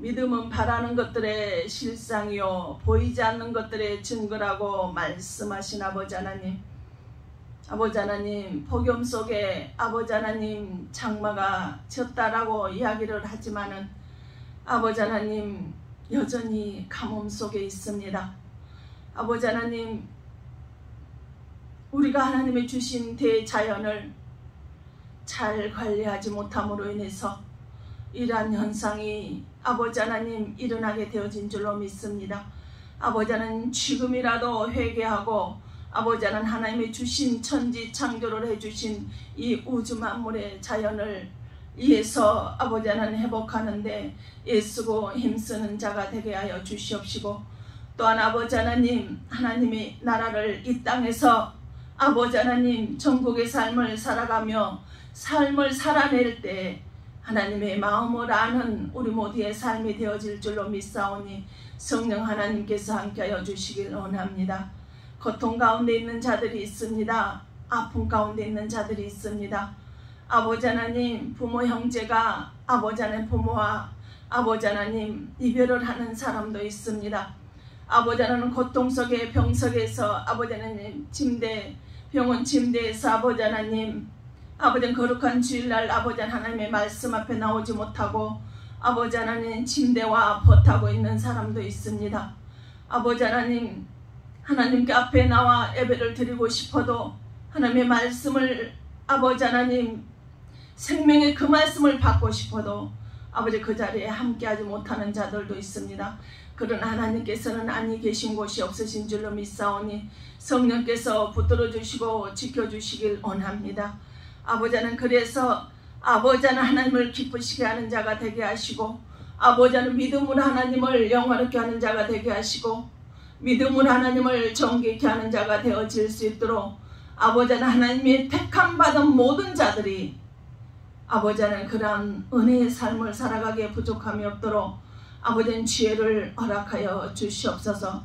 믿음은 바라는 것들의 실상이요 보이지 않는 것들의 증거라고 말씀하신 아버지 하나님, 아버지 하나님, 폭염 속에 아버지 하나님 장마가 졌다라고 이야기를 하지만은 아버지 하나님 여전히 가뭄 속에 있습니다. 아버지 하나님, 우리가 하나님이 주신 대자연을 잘 관리하지 못함으로 인해서 이러한 현상이 아버지 하나님 일어나게 되어진 줄로 믿습니다. 아버지 하나님, 지금이라도 회개하고 아버지 하나님, 하나님이 주신 천지 창조를 해주신 이 우주 만물의 자연을 위해서 아버지 하나님 회복하는데 애쓰고 힘쓰는 자가 되게 하여 주시옵시고, 또한 아버지 하나님, 하나님이 나라를 이 땅에서 아버지 하나님 전국의 삶을 살아가며 삶을 살아낼 때 하나님의 마음을 아는 우리 모두의 삶이 되어질 줄로 믿사오니 성령 하나님께서 함께하여 주시길 원합니다. 고통 가운데 있는 자들이 있습니다. 아픔 가운데 있는 자들이 있습니다. 아버지 하나님, 부모 형제가 아버지 하나님 부모와 아버지 하나님 이별을 하는 사람도 있습니다. 아버지 하나님 고통 속에 병석에서 아버지 하나님 병원 침대에서 아버지 하나님, 아버지 거룩한 주일날 아버지 하나님의 말씀 앞에 나오지 못하고 아버지 하나님 침대와 버타고 있는 사람도 있습니다. 아버지 하나님, 하나님께 앞에 나와 예배를 드리고 싶어도 하나님의 말씀을 아버지 하나님 생명의 그 말씀을 받고 싶어도 아버지 그 자리에 함께하지 못하는 자들도 있습니다. 그런 하나님께서는 아니 계신 곳이 없으신 줄로 믿사오니 성령께서 붙들어 주시고 지켜주시길 원합니다. 아버지 하나님, 그래서 아버지 하나님을 기쁘시게 하는 자가 되게 하시고 아버지 하나님 믿음으로 하나님을 영화롭게 하는 자가 되게 하시고 믿음으로 하나님을 정결케 하는 자가 되어질 수 있도록 아버지 하나님의 택함 받은 모든 자들이 아버지 하나님 그러한 은혜의 삶을 살아가기에 부족함이 없도록 아버지는 지혜를 허락하여 주시옵소서.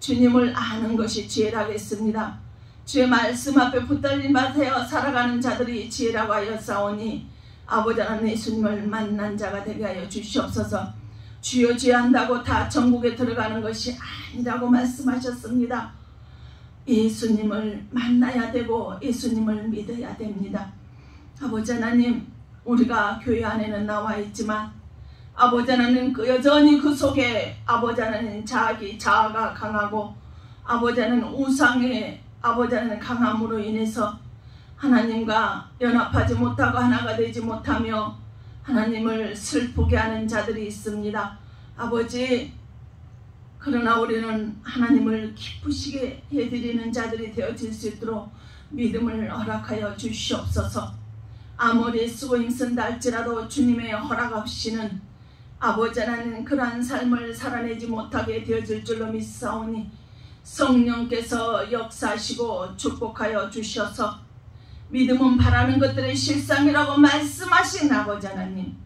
주님을 아는 것이 지혜라겠습니다. 주의 말씀 앞에 붙들림 마세요. 살아가는 자들이 지혜라고 하여 싸우니 아버지 하나님 예수님을 만난 자가 되게 하여 주시옵소서. 주여 죄한다고 다 천국에 들어가는 것이 아니라고 말씀하셨습니다. 예수님을 만나야 되고 예수님을 믿어야 됩니다. 아버지 하나님, 우리가 교회 안에는 나와 있지만 아버지 하나님 여전히 그 속에 아버지 하나님 자아가 강하고 아버지 하나님 우상의 아버지 하나님 강함으로 인해서 하나님과 연합하지 못하고 하나가 되지 못하며 하나님을 슬프게 하는 자들이 있습니다. 아버지, 그러나 우리는 하나님을 기쁘시게 해드리는 자들이 되어질 수 있도록 믿음을 허락하여 주시옵소서. 아무리 쓰고 힘쓴다 할지라도 주님의 허락 없이는 아버지 하나님 그러한 삶을 살아내지 못하게 되어질 줄로 믿사오니 성령께서 역사하시고 축복하여 주셔서 믿음은 바라는 것들의 실상이라고 말씀하신 아버지 하나님,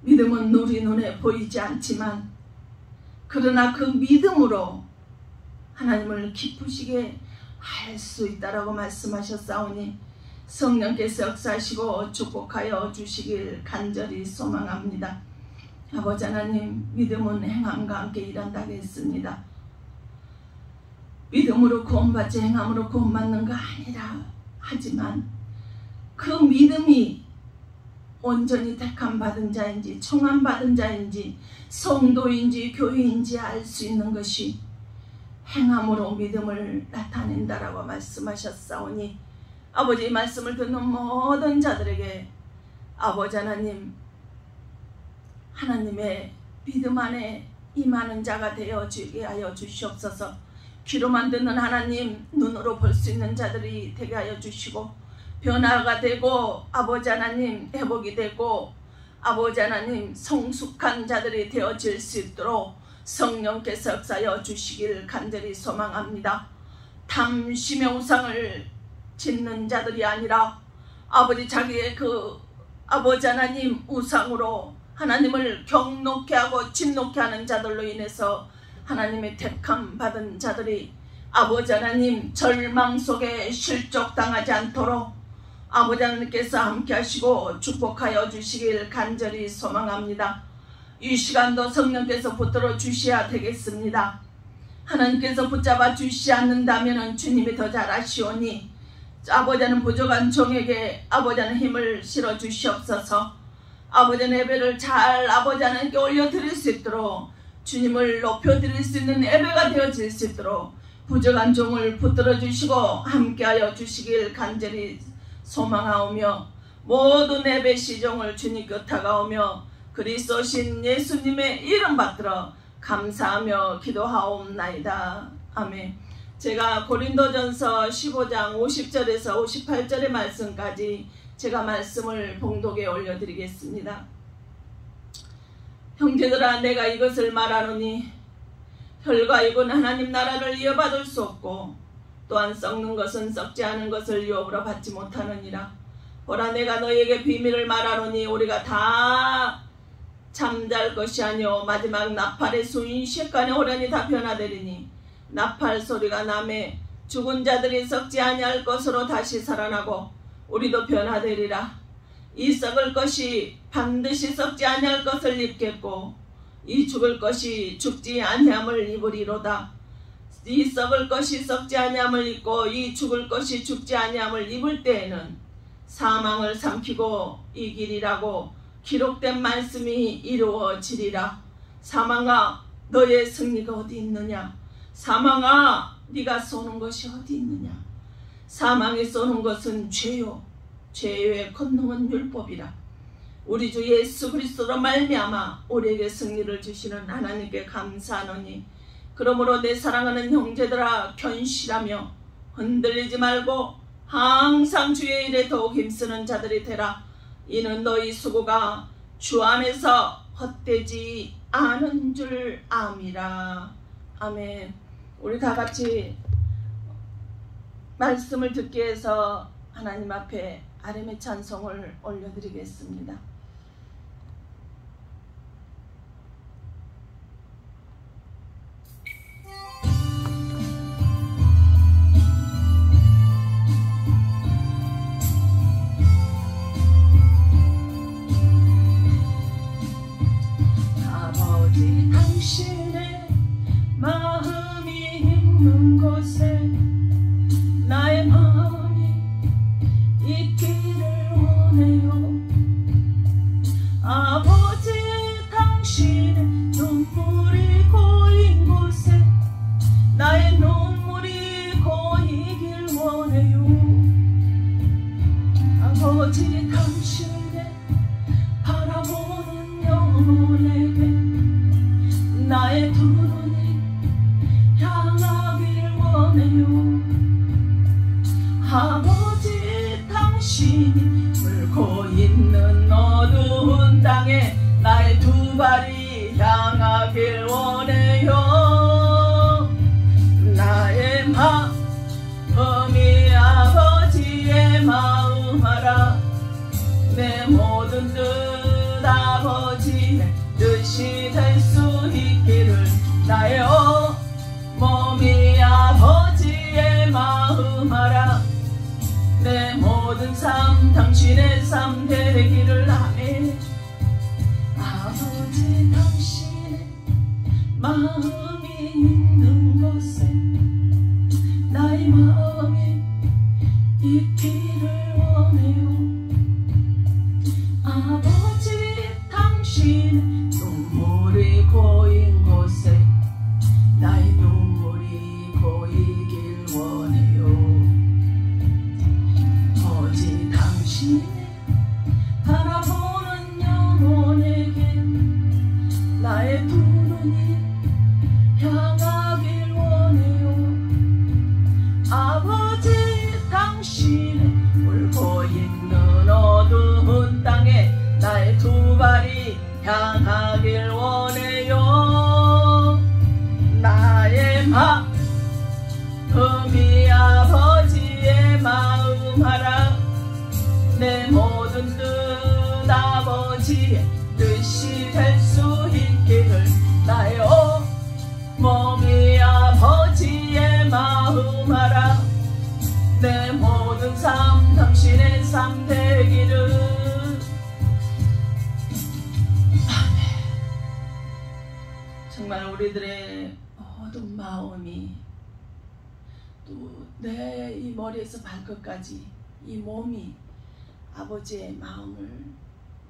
믿음은 우리 눈에 보이지 않지만 그러나 그 믿음으로 하나님을 기쁘시게 할 수 있다라고 말씀하셨사오니 성령께서 역사하시고 축복하여 주시길 간절히 소망합니다. 아버지 하나님, 믿음은 행함과 함께 일한다고 했습니다. 믿음으로 구원받지 행함으로 구원받는 거 아니라 하지만 그 믿음이 온전히 택함 받은 자인지 청함 받은 자인지 성도인지 교회인지 알 수 있는 것이 행함으로 믿음을 나타낸다라고 말씀하셨사오니 아버지 말씀을 듣는 모든 자들에게 아버지 하나님, 하나님의 믿음 안에 임하는 자가 되어지게 하여 주시옵소서. 귀로만 듣는 하나님, 눈으로 볼 수 있는 자들이 되게 하여 주시고 변화가 되고 아버지 하나님 회복이 되고 아버지 하나님 성숙한 자들이 되어질 수 있도록 성령께서 역사하여 주시길 간절히 소망합니다. 탐심의 우상을 짓는 자들이 아니라 아버지 자기의 그 아버지 하나님 우상으로 하나님을 경노케 하고 진노케 하는 자들로 인해서 하나님의 택함 받은 자들이 아버지 하나님 절망 속에 실족당하지 않도록 아버지 하나님께서 함께 하시고 축복하여 주시길 간절히 소망합니다. 이 시간도 성령께서 붙들어 주셔야 되겠습니다. 하나님께서 붙잡아 주시지 않는다면 주님이 더 잘하시오니 아버지는 부족한 종에게 아버지는 힘을 실어 주시옵소서. 아버지는 예배를 잘 아버지 하나님께 올려드릴 수 있도록 주님을 높여드릴 수 있는 예배가 되어질 수 있도록 부족한 종을 붙들어 주시고 함께하여 주시길 간절히 소망하오며 모든 예배 시종을 주님 곁다가오며 그리스도신 예수님의 이름 받들어 감사하며 기도하옵나이다. 아멘. 제가 고린도전서 15장 50절에서 58절의 말씀까지 제가 말씀을 봉독에 올려드리겠습니다. 형제들아, 내가 이것을 말하노니 혈과 육은 하나님 나라를 이어받을 수 없고 또한 썩는 것은 썩지 않은 것을 유업으로 받지 못하느니라. 보라, 내가 너희에게 비밀을 말하노니 우리가 다 잠잘 것이 아니오 마지막 나팔의 수인 시간에 오려니 다 변화되리니 나팔 소리가 나매 죽은 자들이 썩지 아니할 것으로 다시 살아나고 우리도 변화되리라. 이 썩을 것이 반드시 썩지 아니할 것을 입겠고 이 죽을 것이 죽지 아니함을 입으리로다. 이 썩을 것이 썩지 아니함을 입고 이 죽을 것이 죽지 아니함을 입을 때에는 사망을 삼키고 이기리라고 기록된 말씀이 이루어지리라. 사망아, 너의 승리가 어디 있느냐? 사망아, 네가 쏘는 것이 어디 있느냐? 사망이 쏘는 것은 죄요, 죄의 권능은 율법이라. 우리 주 예수 그리스도로 말미암아 우리에게 승리를 주시는 하나님께 감사하노니 그러므로 내 사랑하는 형제들아, 견실하며 흔들리지 말고 항상 주의 일에 더욱 힘쓰는 자들이 되라. 이는 너희 수고가 주 안에서 헛되지 않은 줄 암이라. 아멘. 우리 다 같이 말씀을 듣기 위해서 하나님 앞에 아뢰의 찬송을 올려드리겠습니다. 아버지, 당신의 마음이 있는 곳에 나의 마음이 있기를 원해요. 아버지, 당신의 눈물이 고인 곳에 나의 눈물이 고이길 원해요. 아버지, 당신의 바라보는 영혼에게 나의 두 눈이 향하길 원해요. 아버지, 당신이 물고 있는 어두운 땅에 나의 두 발이 향하길 원해요. 나의 마음이 아버지의 마음 알아. 내 모든 뜻 아버지의 뜻이 될 수 있기를. 나의 몸이 아버지의 마음 알아. 내 모든 삶 당신의 삶 되기를. 아멘. 아버지, 당신의 마음이 있는 곳에 나의 마음이 있기를 원해요. 아버지, 당신의 눈물이 고인 곳에 나의 눈물이 고이길 원해요. 오직 당신의 바라보는 영혼에게 나의 두 눈이 향하길 원해요. 아버지, 당신의 울고 있는 어두운 땅에 나의 두 발이 향하길 원해요. 나의 마음이 아버지의 마음 알아. 내 모든 뜻 아버지의 뜻이 될 수 있기를. 나의 몸이 아버지의 마음 알아. 내 모든 삶 당신의 삶 되기를. 아멘. 우리들의 모든 마음이 또 내 이 머리에서 발끝까지 이 몸이 아버지의 마음을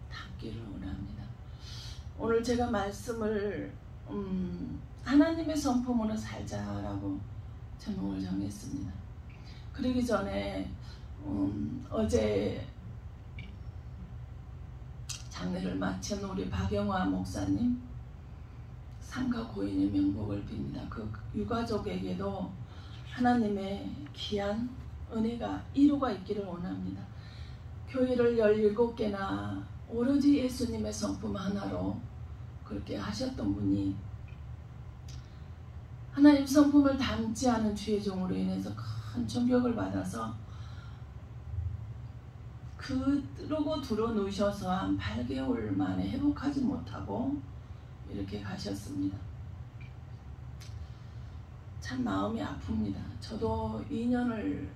담기를 원합니다. 오늘 제가 말씀을 하나님의 성품으로 살자라고 제목을 정했습니다. 그러기 전에 어제 장례를 마친 우리 박영화 목사님 삼가 고인의 명복을 빕니다. 그 유가족에게도 하나님의 귀한 은혜가 이루가 있기를 원합니다. 교회를 17개나 오로지 예수님의 성품 하나로 그렇게 하셨던 분이 하나님 성품을 담지 않은 주의 종으로 인해서 큰 충격을 받아서 그러고 들어놓으셔서 한 8개월 만에 회복하지 못하고 이렇게 가셨습니다. 참 마음이 아픕니다. 저도 2년을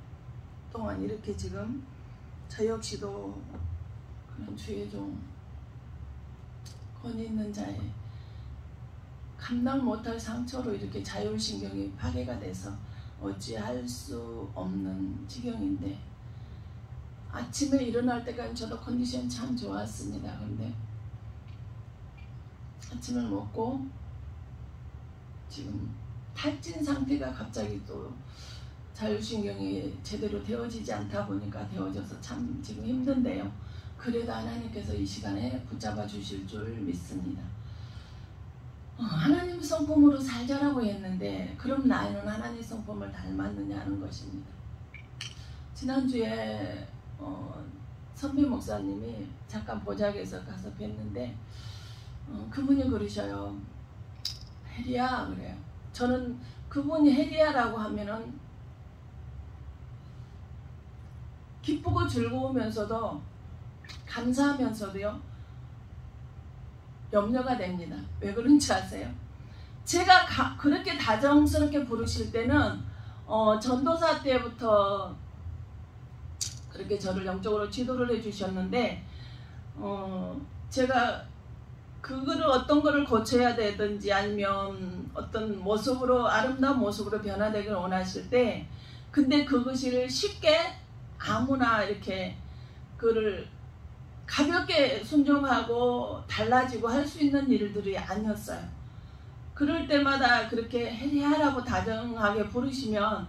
동안 이렇게 지금 저 역시도 그런 주의 종 권위 있는 자의 감당 못할 상처로 이렇게 자율신경이 파괴가 돼서 어찌할 수 없는 지경인데 아침에 일어날 때까지 저도 컨디션 참 좋았습니다. 근데 아침을 먹고 지금 탈진 상태가 갑자기 또 자율신경이 제대로 되어지지 않다 보니까 되어져서 참 지금 힘든데요. 그래도 하나님께서 이 시간에 붙잡아 주실 줄 믿습니다. 하나님 성품으로 살자라고 했는데 그럼 나는 하나님 성품을 닮았느냐 하는 것입니다. 지난주에 선배 목사님이 잠깐 보자기에서 가서 뵀는데 그분이 그러셔요. 혜리야 그래요. 저는 그분이 혜리야라고 하면은 기쁘고 즐거우면서도 감사하면서도요 염려가 됩니다. 왜 그런지 아세요? 제가 그렇게 다정스럽게 부르실 때는 전도사 때부터 그렇게 저를 영적으로 지도를 해주셨는데 제가 그거를 어떤 거를 고쳐야 되든지 아니면 어떤 모습으로 아름다운 모습으로 변화되길 원하실 때 근데 그것을 쉽게 아무나 이렇게 그를 가볍게 순종하고 달라지고 할 수 있는 일들이 아니었어요. 그럴 때마다 그렇게 혜리야라고 다정하게 부르시면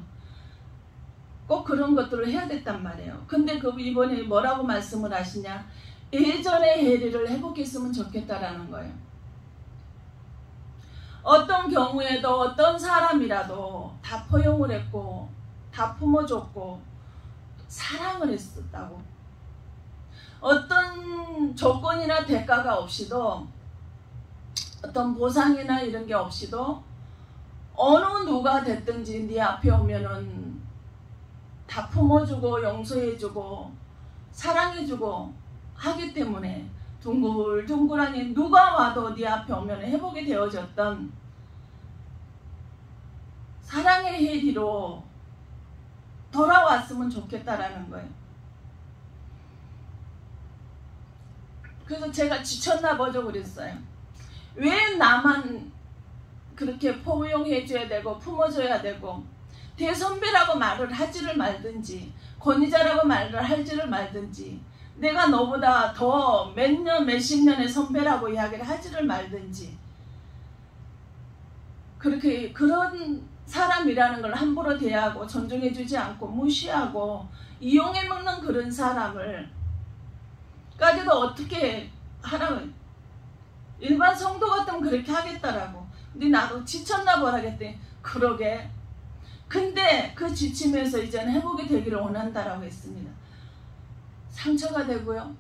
꼭 그런 것들을 해야 됐단 말이에요. 근데 그 이번에 뭐라고 말씀을 하시냐? 예전의 혜리를 회복했으면 좋겠다라는 거예요. 어떤 경우에도 어떤 사람이라도 다 포용을 했고 다 품어줬고 사랑을 했었다고. 어떤 조건이나 대가가 없이도 어떤 보상이나 이런 게 없이도 어느 누가 됐든지 네 앞에 오면은 다 품어주고 용서해주고 사랑해주고 하기 때문에 둥글둥글하니 누가 와도 네 앞에 오면 회복이 되어졌던 사랑의 혜리로 돌아왔으면 좋겠다라는 거예요. 그래서 제가 지쳤나 보죠 그랬어요. 왜 나만 그렇게 포용해줘야 되고 품어줘야 되고 대선배라고 말을 하지를 말든지 권위자라고 말을 할지를 말든지 내가 너보다 더 몇 년 몇십 년의 선배라고 이야기를 하지를 말든지 그렇게 그런 사람이라는 걸 함부로 대하고 존중해주지 않고 무시하고 이용해 먹는 그런 사람을 까지도 어떻게 하라고 일반 성도 같으면 그렇게 하겠다라고. 근데 나도 지쳤나 보라 했더니 그러게. 근데 그 지침에서 이제는 회복이 되기를 원한다라고 했습니다. 상처가 되고요.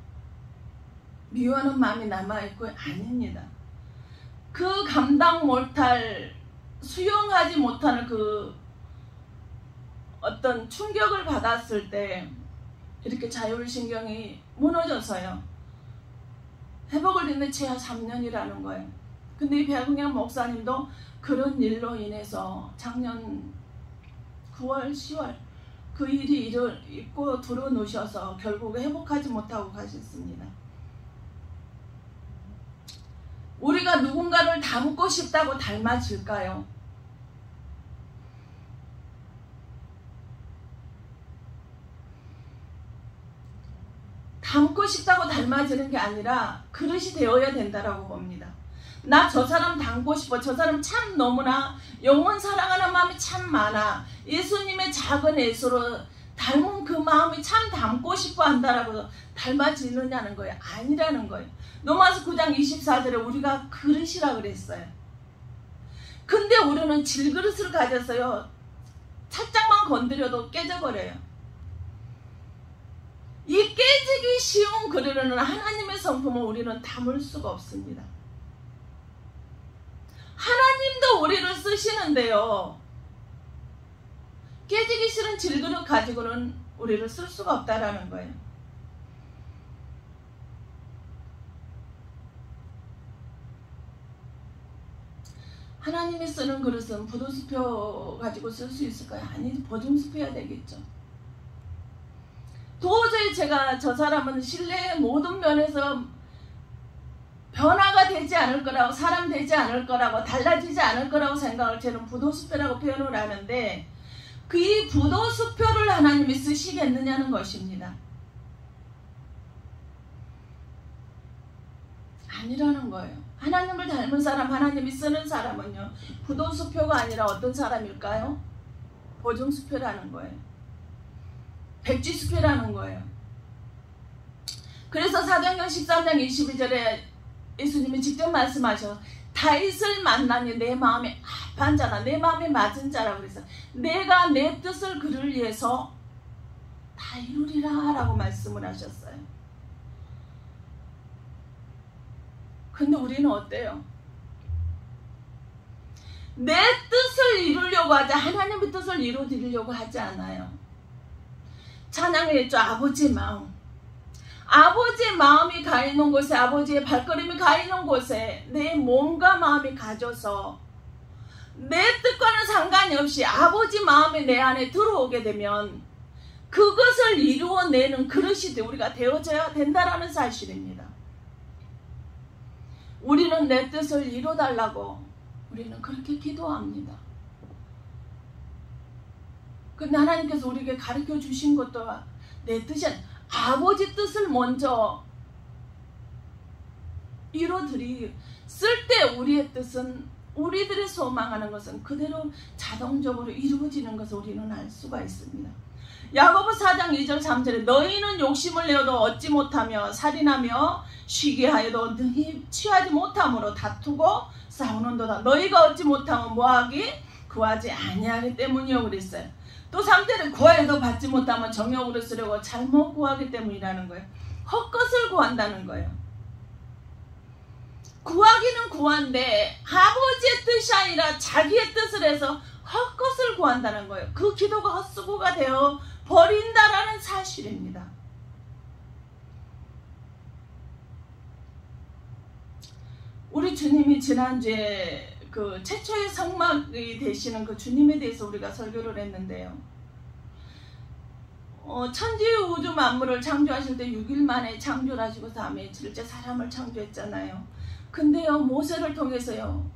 미워하는 마음이 남아있고 아닙니다. 그 감당 못할 수용하지 못하는 그 어떤 충격을 받았을 때 이렇게 자율신경이 무너져서요. 회복을 했는데 최하 3년이라는 거예요. 근데 이 배국영 목사님도 그런 일로 인해서 작년 9월, 10월 그 일이 있고 들어놓으셔서 결국 회복하지 못하고 가셨습니다. 우리가 누군가를 닮고 싶다고 닮아질까요? 닮고 싶다고 닮아지는 게 아니라 그릇이 되어야 된다라고 봅니다. 나 저 사람 닮고 싶어. 저 사람 참 너무나 영원 사랑하는 마음이 참 많아. 예수님의 작은 예수로 닮은 그 마음이 참 닮고 싶어 한다라고 닮아지느냐는 거예요. 아니라는 거예요. 로마서 9장 24절에 우리가 그릇이라 그랬어요. 근데 우리는 질그릇을 가져서요. 살짝만 건드려도 깨져버려요. 이 깨지기 쉬운 그릇은 하나님의 성품을 우리는 담을 수가 없습니다. 하나님도 우리를 쓰시는데요. 깨지기 싫은 질그릇 가지고는 우리를 쓸 수가 없다라는 거예요. 하나님이 쓰는 그릇은 부도수표 가지고 쓸 수 있을까요? 아니, 보증수표야 되겠죠. 도저히 제가 저 사람은 신뢰의 모든 면에서 변화가 되지 않을 거라고, 사람 되지 않을 거라고, 달라지지 않을 거라고 생각을 저는 부도수표라고 표현을 하는데, 그 이 부도수표를 하나님이 쓰시겠느냐는 것입니다. 아니라는 거예요. 하나님을 닮은 사람, 하나님이 쓰는 사람은요, 부도수표가 아니라 어떤 사람일까요? 보증수표라는 거예요. 백지수표라는 거예요. 그래서 사도행전 13장 22절에 예수님이 직접 말씀하셔서 다윗을 만나니 내 마음에 합한 자나 내 마음에 맞은 자라고 그래서 내가 내 뜻을 그를 위해서 다 이루리라 라고 말씀을 하셨어요. 근데 우리는 어때요? 내 뜻을 이루려고 하지 하나님의 뜻을 이루어드리려고 하지 않아요. 찬양에 했죠. 아버지의 마음. 아버지의 마음이 가 있는 곳에, 아버지의 발걸음이 가 있는 곳에 내 몸과 마음이 가져서 내 뜻과는 상관이 없이 아버지 마음이 내 안에 들어오게 되면 그것을 이루어내는 그릇이 우리가 되어져야 된다라는 사실입니다. 우리는 내 뜻을 이루어달라고 우리는 그렇게 기도합니다. 근데 하나님께서 우리에게 가르쳐 주신 것도 내 뜻이 아니라 아버지 뜻을 먼저 이루어드리 쓸 때 우리의 뜻은, 우리들의 소망하는 것은 그대로 자동적으로 이루어지는 것을 우리는 알 수가 있습니다. 야고보 4장 2절 3절에 너희는 욕심을 내어도 얻지 못하며 살인하며 쉬게 하여도 너희 취하지 못함으로 다투고 싸우는도다. 너희가 얻지 못하면 뭐하기? 구하지 아니하기 때문이요 그랬어요. 또 3절에 구하여도 받지 못하면 정욕으로 쓰려고 잘못 구하기 때문이라는 거예요. 헛것을 구한다는 거예요. 구하기는 구한데 아버지의 뜻이 아니라 자기의 뜻을 해서 헛것을 구한다는 거예요. 그 기도가 헛수고가 되어 버린다라는 사실입니다. 우리 주님이 지난주에 그 최초의 성막이 되시는 그 주님에 대해서 우리가 설교를 했는데요. 천지 우주 만물을 창조하실 때 6일 만에 창조를 하시고 3일 7일째 사람을 창조했잖아요. 근데요, 모세를 통해서요,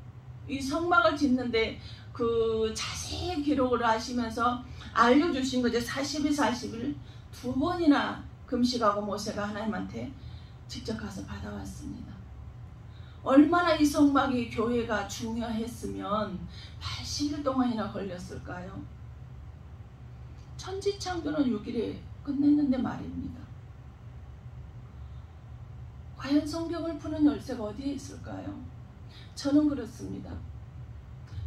이 성막을 짓는데 그 자세히 기록을 하시면서 알려주신 거죠. 40일 40일 2번이나 금식하고 모세가 하나님한테 직접 가서 받아왔습니다. 얼마나 이 성막이 교회가 중요했으면 80일 동안이나 걸렸을까요? 천지창조는 6일에 끝냈는데 말입니다. 과연 성경을 푸는 열쇠가 어디에 있을까요? 저는 그렇습니다.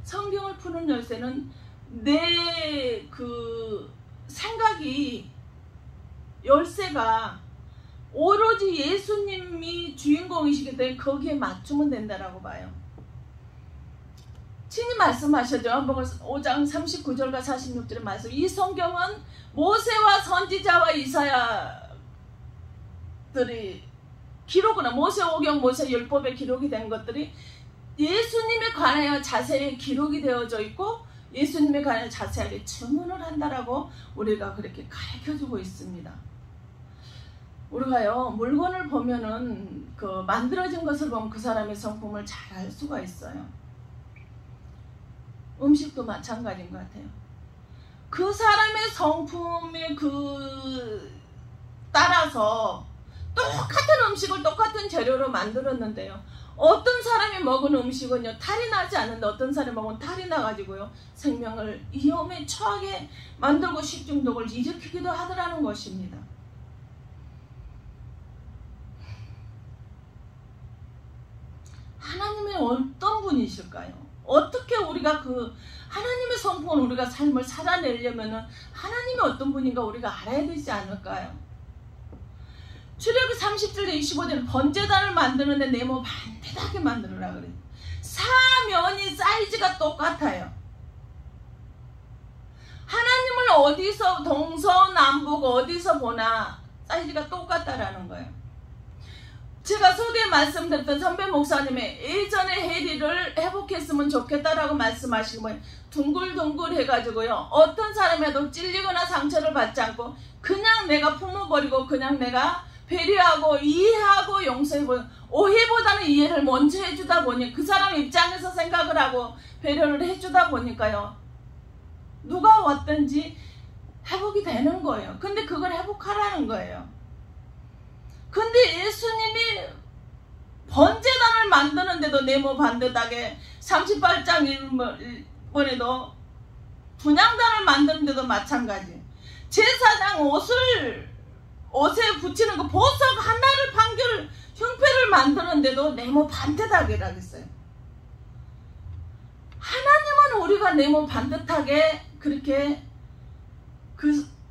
성경을 푸는 열쇠는 내 그 생각이, 열쇠가 오로지 예수님이 주인공이시기 때문에 거기에 맞추면 된다라고 봐요. 친히 말씀하셨죠. 요한복음 5장 39절과 46절의 말씀. 이 성경은 모세와 선지자와 이사야들이 기록으로, 모세오경, 모세율법에 기록이 된 것들이 예수님에 관하여 자세히 기록이 되어져 있고 예수님에 관하여 자세하게 증언을 한다라고 우리가 그렇게 가르쳐주고 있습니다. 우리가요 물건을 보면은 그 만들어진 것을 보면 그 사람의 성품을 잘 알 수가 있어요. 음식도 마찬가지인 것 같아요. 그 사람의 성품에 따라서 똑같은 음식을 똑같은 재료로 만들었는데요, 어떤 사람이 먹은 음식은요 탈이 나지 않는데 어떤 사람이 먹은 탈이 나가지고요 생명을 위험에 처하게 만들고 식중독을 일으키기도 하더라는 것입니다. 하나님은 어떤 분이실까요? 어떻게 우리가 그 하나님의 성품을 우리가 삶을 살아내려면 하나님이 어떤 분인가 우리가 알아야 되지 않을까요? 출애굽기 30절 25절은 번제단을 만드는데 네모 반듯하게 만들어라 그래요. 사면이 사이즈가 똑같아요. 하나님을 어디서 동서남북 어디서 보나 사이즈가 똑같다라는 거예요. 제가 소개에 말씀드렸던 선배 목사님의 예전에 해리를 회복했으면 좋겠다라고 말씀하신 거예요. 둥글둥글 해가지고요 어떤 사람에도 찔리거나 상처를 받지 않고 그냥 내가 품어버리고 그냥 내가 배려하고 이해하고 용서해보고, 오해보다는 이해를 먼저 해주다 보니 그 사람 입장에서 생각을 하고 배려를 해주다 보니까요 누가 왔든지 회복이 되는 거예요. 근데 그걸 회복하라는 거예요. 근데 예수님이 번제단을 만드는데도 네모 반듯하게 38장 1번에도 분향단을 만드는데도 마찬가지, 제사장 옷에 붙이는 그 보석 하나를 판결 흉패를 만드는데도 네모 반듯하게라고 했어요. 하나님은 우리가 네모 반듯하게 그렇게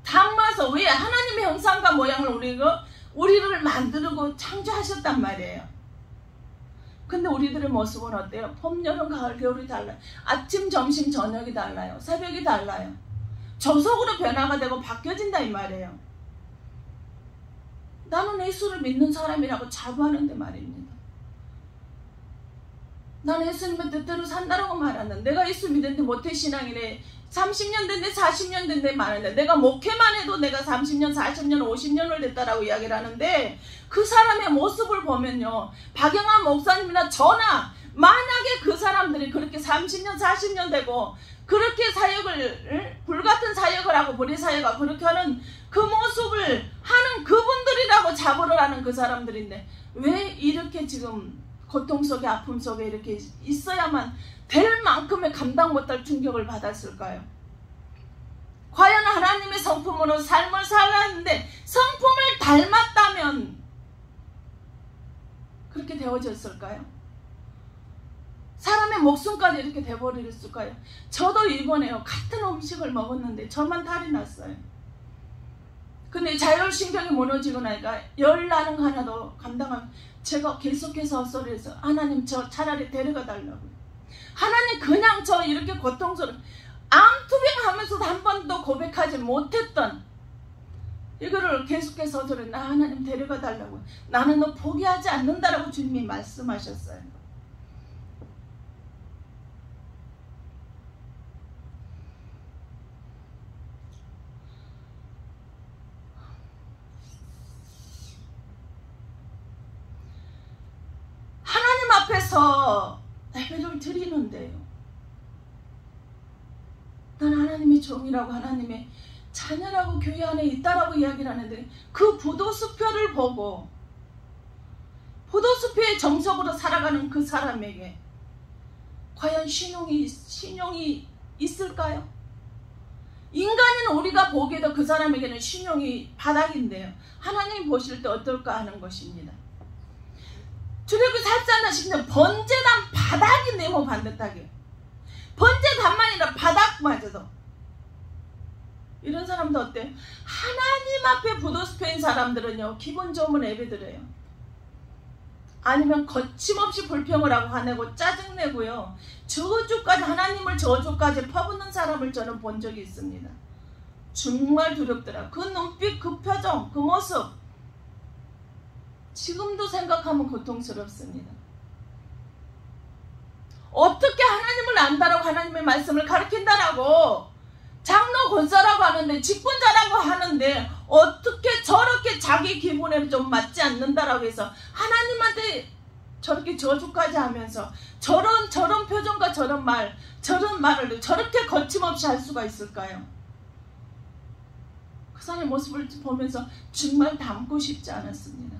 담아서, 왜 하나님의 형상과 모양을 우리를 만들고 창조하셨단 말이에요. 근데 우리들의 모습은 어때요? 봄, 여름, 가을, 겨울이 달라요. 아침, 점심, 저녁이 달라요. 새벽이 달라요. 저속으로 변화가 되고 바뀌어진다 이 말이에요. 나는 예수를 믿는 사람이라고 자부하는데 말입니다. 나는 예수님의 뜻대로 산다라고 말하는데, 내가 예수 믿는데 모태신앙이래 30년 됐네 40년 됐네 말하는데, 내가 목회만 해도 내가 30년 40년 50년을 됐다라고 이야기를 하는데, 그 사람의 모습을 보면요 박영환 목사님이나 저나 만약에 그 사람들이 그렇게 30년 40년 되고 그렇게 사역을 불같은 사역을 하고 불의 사역을 그렇게 하는 그 모습을 하는 그분들이라고 자부를 하는 그 사람들인데, 왜 이렇게 지금 고통 속에 아픔 속에 이렇게 있어야만 될 만큼의 감당 못할 충격을 받았을까요? 과연 하나님의 성품으로 삶을 살았는데 성품을 닮았다면 그렇게 되어졌을까요? 사람의 목숨까지 이렇게 돼버렸을까요? 저도 이번에요 같은 음식을 먹었는데 저만 탈이 났어요. 근데 자율신경이 무너지고 나니까 열 나는 거 하나도 감당하면 제가 계속해서 헛소리해서 하나님 저 차라리 데려가 달라고요. 하나님 그냥 저 이렇게 고통스러운 암투병 하면서도 한 번도 고백하지 못했던 이거를 계속해서 헛소리, 나 하나님 데려가 달라고요. 나는 너 포기하지 않는다라고 주님이 말씀하셨어요. 하나님 앞에서 예배를 드리는데요, 난 하나님의 종이라고 하나님의 자녀라고 교회 안에 있다라고 이야기를 하는데, 그 포도수표를 보고 포도수표의 정석으로 살아가는 그 사람에게 과연 신용이 있을까요? 인간인 우리가 보기에도 그 사람에게는 신용이 바닥인데요, 하나님이 보실 때 어떨까 하는 것입니다. 출애굽기 4장 10년 번제단 바닥이 네모 반듯하게, 번제단만 아니라 바닥마저도. 이런 사람도 어때요? 하나님 앞에 부도수표인 사람들은요 기분 좋으면 예배드려요. 아니면 거침없이 불평을 하고 화내고 짜증내고요 저주까지, 하나님을 저주까지 퍼붓는 사람을 저는 본 적이 있습니다. 정말 두렵더라. 그 눈빛, 그 표정, 그 모습 지금도 생각하면 고통스럽습니다. 어떻게 하나님을 안다라고 하나님의 말씀을 가르친다라고 장로 권사라고 하는데 직분자라고 하는데 어떻게 저렇게 자기 기분에 좀 맞지 않는다라고 해서 하나님한테 저렇게 저주까지 하면서 저런 표정과 저런 말을 저렇게 거침없이 할 수가 있을까요? 그 사람의 모습을 보면서 정말 닮고 싶지 않았습니다.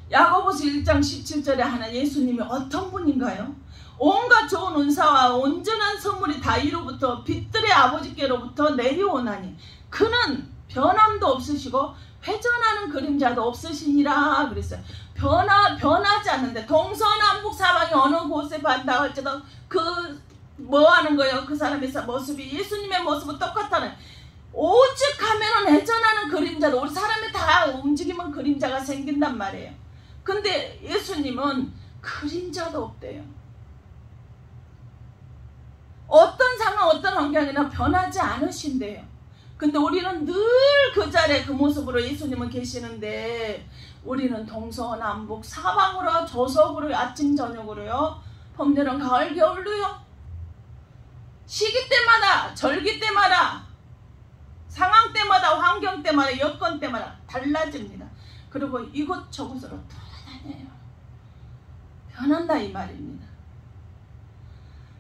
야고보서 1장 17절에 하나 예수님이 어떤 분인가요? 온갖 좋은 은사와 온전한 선물이 다 이로부터 빛들의 아버지께로부터 내려오나니 그는 변함도 없으시고 회전하는 그림자도 없으시니라 그랬어요. 변하지 않는데 동서남북 사방이 어느 곳에 반다 할지도 뭐 하는 거예요? 그 사람의 모습이 예수님의 모습은 똑같다는, 오직 하면은 회전하는 그림자도, 우리 사람이 다 움직이면 그림자가 생긴단 말이에요. 근데 예수님은 그림자도 없대요. 어떤 상황 어떤 환경이나 변하지 않으신대요. 근데 우리는 늘 그 자리에 그 모습으로 예수님은 계시는데 우리는 동서남북 사방으로 조석으로 아침 저녁으로요, 봄 여름 가을 겨울로요, 시기 때마다 절기 때마다 상황 때마다 환경 때마다 여건 때마다 달라집니다. 그리고 이곳저곳으로 돌아다녀요. 변한다 이 말입니다.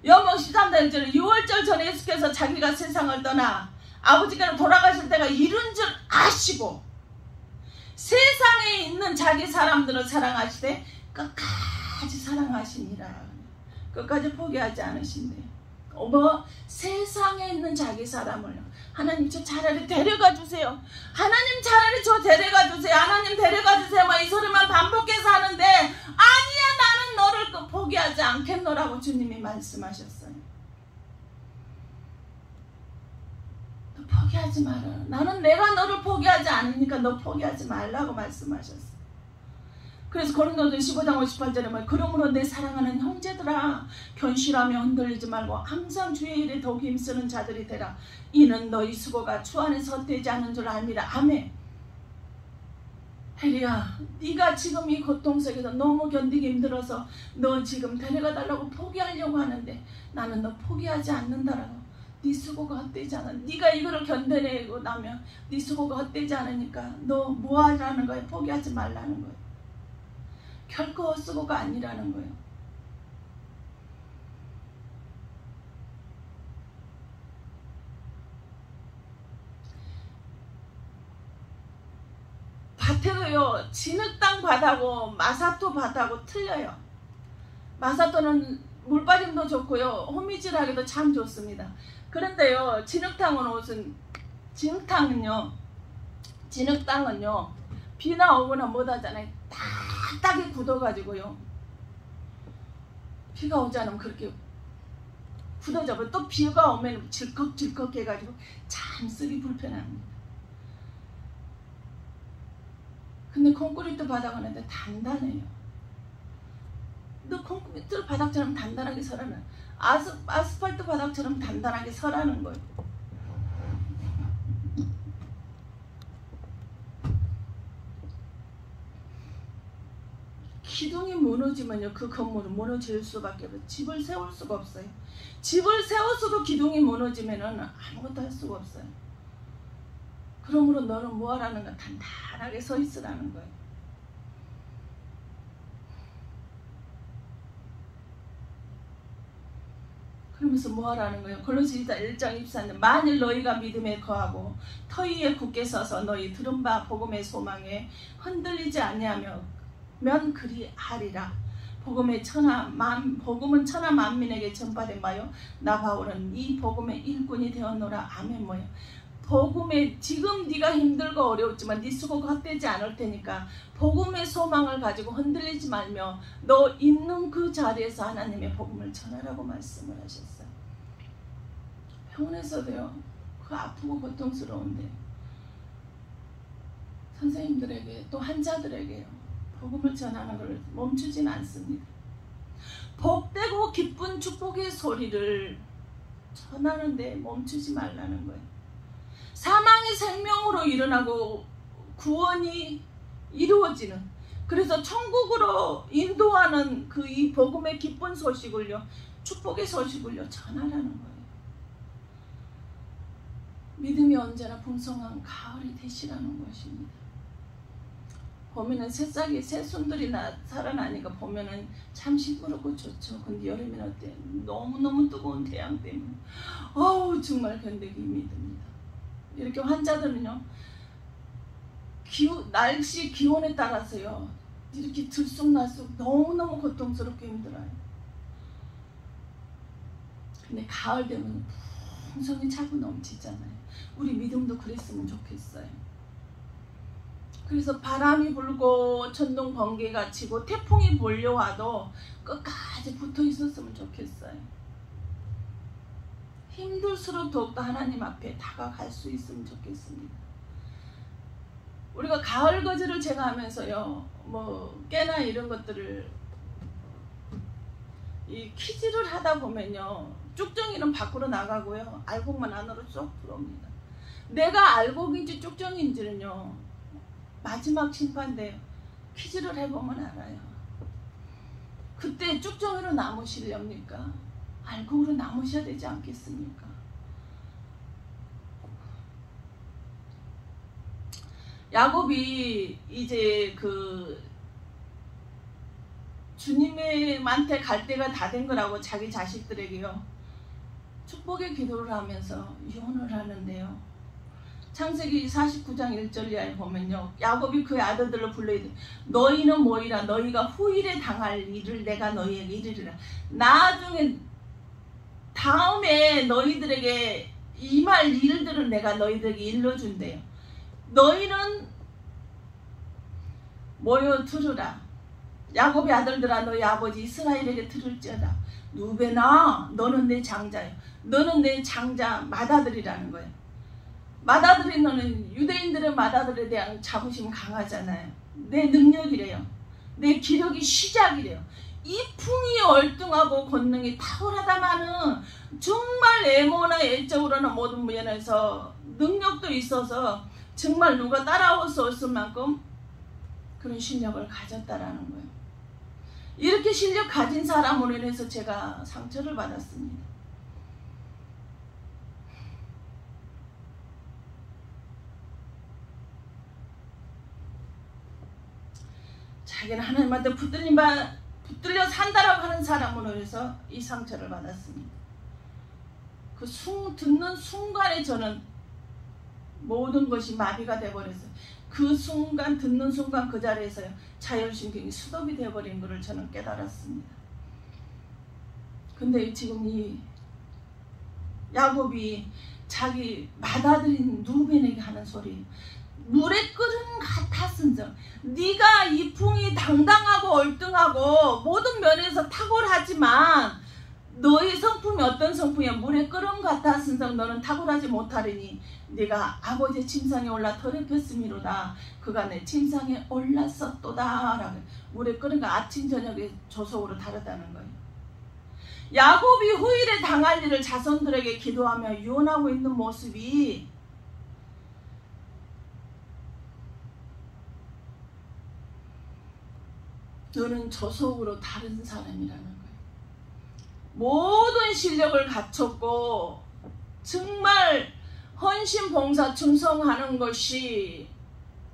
요한복음 13장 1절에 6월절 전에 예수께서 자기가 세상을 떠나 아버지께로 돌아가실 때가 이른 줄 아시고 세상에 있는 자기 사람들을 사랑하시되 끝까지 사랑하시니라. 끝까지 포기하지 않으신대요. 세상에 있는 자기 사람을 하나님 저 차라리 데려가 주세요. 하나님 차라리 저 데려가 주세요. 하나님 데려가 주세요. 이 소리만 반복해서 하는데 아니야, 나는 너를 포기하지 않겠노라고 주님이 말씀하셨어요. 너 포기하지 마라. 나는 내가 너를 포기하지 않으니까 너 포기하지 말라고 말씀하셨어요. 그래서 고린도서 15장 58절에 그러므로 내 사랑하는 형제들아 견실하며 흔들리지 말고 항상 주의 일에 더욱 힘쓰는 자들이 되라. 이는 너희 수고가 주 안에서 헛되지 않은 줄 압니다. 아멘. 혜리야, 네가 지금 이 고통 속에서 너무 견디기 힘들어서 너 지금 데려가 달라고 포기하려고 하는데 나는 너 포기하지 않는다라고. 네 수고가 헛되지 않아. 네가 이거를 견뎌내고 나면 네 수고가 헛되지 않으니까 너 뭐 하라는 거예요? 포기하지 말라는 거예요. 결코 헛수고가 아니라는 거예요. 밭에도요, 진흙땅 밭하고 마사토 밭하고 틀려요. 마사토는 물빠짐도 좋고요, 호미질하기도 참 좋습니다. 그런데요, 진흙땅은요 비나 오거나 못하잖아요. 딱딱이 굳어가지고요, 비가 오지 않으면 그렇게 굳어져버려. 또 비가 오면 질컥질컥 해가지고 참 쓰기 불편합니다. 근데 콘크리트 바닥은 단단해요. 너 콘크리트 바닥처럼 단단하게 서라는, 아스팔트 바닥처럼 단단하게 서라는 거예요. 기둥이 무너지면요, 그 건물은 무너질 수밖에 없어요. 집을 세울 수가 없어요. 집을 세웠어도 기둥이 무너지면은 아무것도 할 수가 없어요. 그러므로 너는 뭐 하라는 거야? 단단하게 서 있으라는 거예요. 그러면서 뭐 하라는 거예요? 골로새서 1장 24절 만일 너희가 믿음에 거하고 터 위에 굳게 서서 너희 들은 바 복음의 소망에 흔들리지 아니하며 면 그리 하리라. 복음은 천하 만민에게 전파된 바요 나 바울은 이 복음의 일꾼이 되었노라. 아멘. 뭐요? 복음에 지금 네가 힘들고 어려웠지만 네 수고가 헛되지 않을 테니까 복음의 소망을 가지고 흔들리지 말며 너 있는 그 자리에서 하나님의 복음을 전하라고 말씀을 하셨어요. 병원에서도요, 그 아프고 고통스러운데 선생님들에게 또 환자들에게요, 복음을 전하는 것을 멈추진 않습니다. 복되고 기쁜 축복의 소리를 전하는데 멈추지 말라는 거예요. 사망이 생명으로 일어나고 구원이 이루어지는 그래서 천국으로 인도하는 그 이 복음의 기쁜 소식을요, 축복의 소식을요 전하라는 거예요. 믿음이 언제나 풍성한 가을이 되시라는 것입니다. 보면은 새싹이 새순들이 살아나니까 보면은 참 시끄럽고 좋죠. 근데 여름에는 어때? 너무너무 뜨거운 태양 때문에 어우 정말 견디기 힘이 듭니다. 이렇게 환자들은요, 날씨 기온에 따라서요 이렇게 들쑥날쑥 너무너무 고통스럽게 힘들어요. 근데 가을 되면 풍성히 차고 넘치잖아요. 우리 믿음도 그랬으면 좋겠어요. 그래서 바람이 불고 천둥 번개가 치고 태풍이 몰려와도 끝까지 붙어 있었으면 좋겠어요. 힘들수록 더욱더 하나님 앞에 다가갈 수 있으면 좋겠습니다. 우리가 가을 거지를 제가 하면서요, 뭐 깨나 이런 것들을 이 키질을 하다 보면요, 쭉정이는 밖으로 나가고요, 알곡만 안으로 쏙 들어옵니다. 내가 알곡인지 쭉정인지는요 마지막 심판대요, 키질을 해보면 알아요. 그때 쭉정이로 남으시렵니까? 알곡으로 남으셔야 되지 않겠습니까? 야곱이 이제 그 주님한테 갈 때가 다 된 거라고 자기 자식들에게요 축복의 기도를 하면서 유언을 하는데요, 창세기 49장 1절 이하에 보면요, 야곱이 그의 아들들을 불러 이르되 너희는 모이라. 너희가 후일에 당할 일을 내가 너희에게 이르리라. 나중에 다음에 너희들에게 임할 일들은 내가 너희들에게 일러준대요. 너희는 모여 들으라. 야곱의 아들들아, 너희 아버지 이스라엘에게 들을지어다. 누베나, 너는 내 장자요. 너는 내 장자 맏아들이라는 거예요. 맏아들이, 너는 유대인들의 맏아들에 대한 자부심이 강하잖아요. 내 능력이래요. 내 기력이 시작이래요. 이 풍이 얼등하고 권능이 탁월하다마는 정말 애모나 애적으로나 모든 면에서 능력도 있어서 정말 누가 따라올 수 없을 만큼 그런 실력을 가졌다라는 거예요. 이렇게 실력 가진 사람으로 인해서 제가 상처를 받았습니다. 자기는 하나님한테 붙들려 산다라고 하는 사람으로 해서 이 상처를 받았습니다. 그 듣는 순간에 저는 모든 것이 마비가 되어버렸어요. 그 순간, 듣는 순간 그 자리에서요 자율신경이 스톱이 되어버린 것을 저는 깨달았습니다. 근데 지금 이 야곱이 자기 맏아들인 루벤에게 하는 소리, 물의 끓음 같았은즉 네가 이 풍이 당당하고 얼등하고 모든 면에서 탁월하지만 너의 성품이 어떤 성품이야? 물의 끓음 같았은즉 너는 탁월하지 못하리니 네가 아버지의 침상에 올라 더럽혔음이로다. 그가 내 침상에 올랐었도다 라고. 물의 끓음과 아침 저녁의 조속으로 다르다는 거예요. 야곱이 후일에 당할 일을 자손들에게 기도하며 유언하고 있는 모습이 너는 조속으로 다른 사람이라는 거예요. 모든 실력을 갖췄고 정말 헌신, 봉사, 충성하는 것이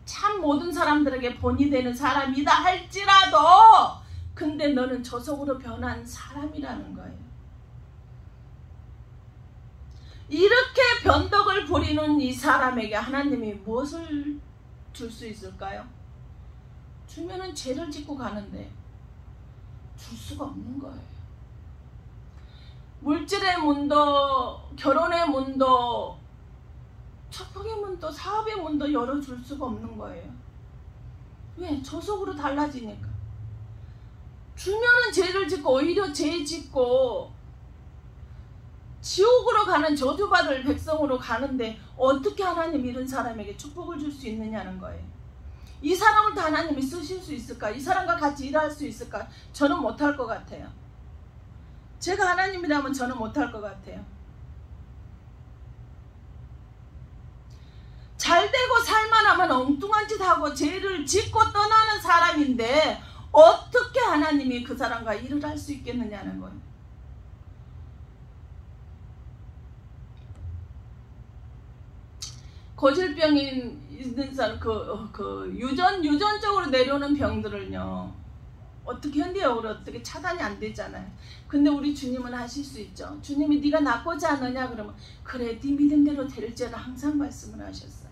참 모든 사람들에게 본이 되는 사람이다 할지라도 근데 너는 조속으로 변한 사람이라는 거예요. 이렇게 변덕을 부리는 이 사람에게 하나님이 무엇을 줄 수 있을까요? 주면은 죄를 짓고 가는데 줄 수가 없는 거예요. 물질의 문도, 결혼의 문도, 축복의 문도, 사업의 문도 열어줄 수가 없는 거예요. 왜? 저속으로 달라지니까. 주면은 죄를 짓고 오히려 죄 짓고 지옥으로 가는 저주받을 백성으로 가는데 어떻게 하나님 이런 사람에게 축복을 줄 수 있느냐는 거예요. 이 사람을 다 하나님이 쓰실 수 있을까? 이 사람과 같이 일할 수 있을까? 저는 못할 것 같아요. 제가 하나님이라면 저는 못할 것 같아요. 잘되고 살만하면 엉뚱한 짓 하고 죄를 짓고 떠나는 사람인데 어떻게 하나님이 그 사람과 일을 할 수 있겠느냐는 거예요. 고질병인 있는 사람, 유전적으로 내려오는 병들을요, 어떻게 현대적으로 어떻게 차단이 안 되잖아요. 근데 우리 주님은 하실 수 있죠. 주님이 네가 나쁘지 않느냐 그러면 그래 네 믿음대로 될지라 항상 말씀을 하셨어요.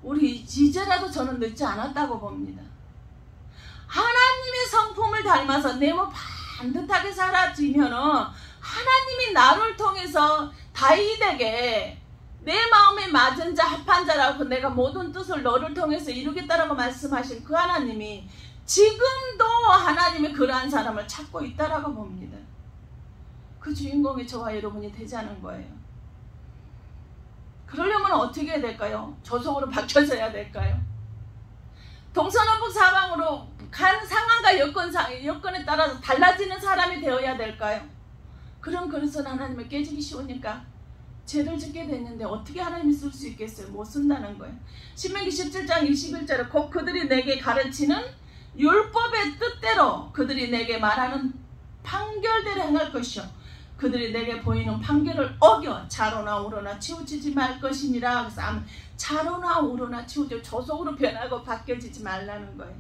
우리 이제라도 저는 늦지 않았다고 봅니다. 하나님의 성품을 닮아서 내 몸 반듯하게 살아지면은 하나님이 나를 통해서 다윗에게 내 마음에 맞은 자 합한 자라고 내가 모든 뜻을 너를 통해서 이루겠다라고 말씀하신 그 하나님이 지금도 하나님의 그러한 사람을 찾고 있다라고 봅니다. 그 주인공이 저와 여러분이 되자는 거예요. 그러려면 어떻게 해야 될까요? 조속으로 바뀌어져야 될까요? 동서남북 사방으로 간 상황과 여건에 따라서 달라지는 사람이 되어야 될까요? 그런 그릇은 하나님을 깨지기 쉬우니까 죄를 짓게 됐는데 어떻게 하나님이 쓸 수 있겠어요? 못 쓴다는 거예요. 신명기 17장 21절에 곧 그들이 내게 가르치는 율법의 뜻대로 그들이 내게 말하는 판결대로 행할 것이요 그들이 내게 보이는 판결을 어겨 자로나 우로나 치우치지 말 것이니라. 그래서 자로나 우로나 치우쳐 조속으로 변하고 바뀌어지지 말라는 거예요.